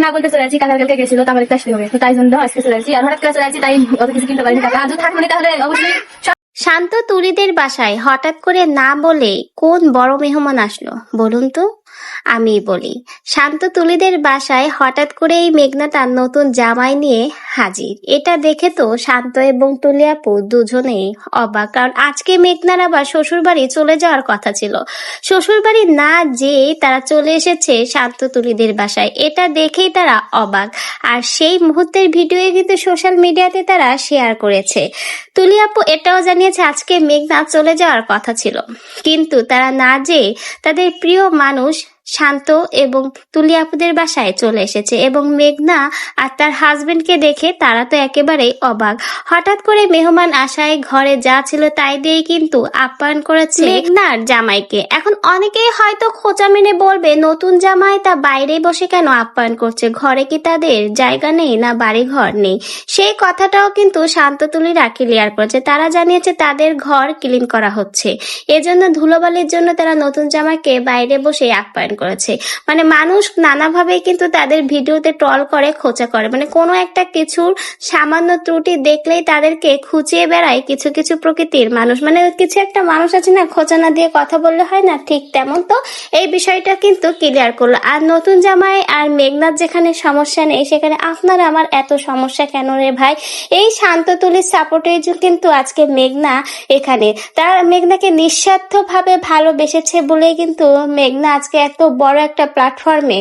না বলতে চলে আসছি, কালকে গেছিল তো আমার একটু আসতে হবে, তো তাই জন্য আজকে চলে আসছি। আর হঠাৎ করে চলে আসছি, তাই অত কিছু কিনতে পারিনি টাকা। আর যদি থাকলে তাহলে অবশ্যই শান্ত তুলিদের বাসায় হঠাৎ করে না বলে কোন বড় মেহমান আসলো বলুন তো? আমি বলি, শান্ত তুলিদের বাসায় হঠাৎ করে এই মেঘনা তার নতুন জামাই নিয়ে হাজির। এটা দেখে তো শান্ত এবং তুলি আপু দুজনেই অবাক, কারণ আজকে মেঘনার আবার শ্বশুর বাড়ি চলে যাওয়ার কথা ছিল। শ্বশুর বাড়ি না যেয়ে তারা চলে এসেছে শান্ত তুলিদের বাসায়, এটা দেখেই তারা অবাক। আর সেই মুহূর্তের ভিডিও কিন্তু সোশ্যাল মিডিয়াতে তারা শেয়ার করেছে। তুলি আপু এটাও জানিয়েছে আজকে মেঘনা চলে যাওয়ার কথা ছিল, কিন্তু তারা না যেয়ে তাদের প্রিয় মানুষ শান্ত এবং তুলি আপুদের বাসায় চলে এসেছে। এবং মেঘনা আর তার হাজবেন্ডকে দেখে তারা তো একেবারেই অবাক। হঠাৎ করে মেহমান আসায় ঘরে যা ছিল তাই দিয়েই কিন্তু আপ্যায়ন করেছে মেঘনার জামাইকে। এখন অনেকেই হয়তো খোঁচা মেনে বলবে, নতুন জামাই তা বাইরে বসে কেন আপ্যায়ন করছে, ঘরে কি তাদের জায়গা নেই, না বাড়ি ঘর নেই? সেই কথাটাও কিন্তু শান্ত তুলিরা ক্লিয়ার করেছে। তারা জানিয়েছে তাদের ঘর ক্লিন করা হচ্ছে, এজন্য ধুলোবালির জন্য তারা নতুন জামাইকে বাইরে বসে আপ্যায়ন করেছে। মানে মানুষ নানাভাবে কিন্তু তাদের ভিডিওতে ট্রল করে, খোঁচা করে, মানে কোনো একটা কিছুর সামান্য ত্রুটি দেখলেই তাদেরকে খুঁচিয়ে বেড়ায় কিছু কিছু প্রকৃতির মানুষ। মানে কিছু একটা মানুষ আছে না, খোঁচা না দিয়ে কথা বললে হয় না, ঠিক তেমন তো এই বিষয়টা কিন্তু ক্লিয়ার করলো। আর নতুন জামাই আর মেঘনার যেখানে সমস্যা নেই, সেখানে আপনার আমার এত সমস্যা কেন রে ভাই? এই শান্ত তুলির সাপোর্টে কিন্তু আজকে মেঘনা এখানে, তার মেঘনাকে নিঃস্বার্থ ভাবে ভালোবেসেছে বলেই কিন্তু মেঘনা আজকে এত বড় একটা প্ল্যাটফর্মে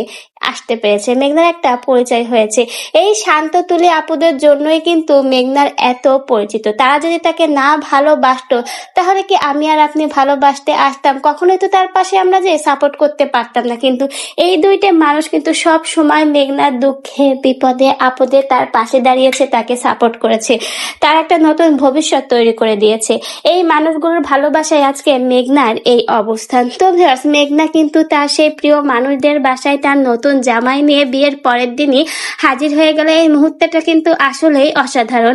আসতে পেরেছে, মেঘনার একটা পরিচয় হয়েছে। এই শান্ত তুলি আপুদের জন্যই কিন্তু মেঘনার এত পরিচিত। তারা যদি তাকে না ভালোবাসতো তাহলে কি আমি আর আপনি ভালোবাসতে আসতাম? কখনোই তো তার পাশে আমরা যে সাপোর্ট করতে পারতাম না। কিন্তু এই দুইটা মানুষ কিন্তু সব সময় মেঘনার দুঃখে বিপদে আপদে তার পাশে দাঁড়িয়েছে, তাকে সাপোর্ট করেছে, তার একটা নতুন ভবিষ্যৎ তৈরি করে দিয়েছে। এই মানুষগুলোর ভালোবাসায় আজকে মেঘনার এই অবস্থান। তো ভিউয়ার্স, মেঘনা কিন্তু তার সেই প্রিয় মানুষদের বাসায় তার নতুন জামাই নিয়ে বিয়ের পরের দিনই হাজির হয়ে গেল। এই মুহূর্তটা কিন্তু আসলেই অসাধারণ।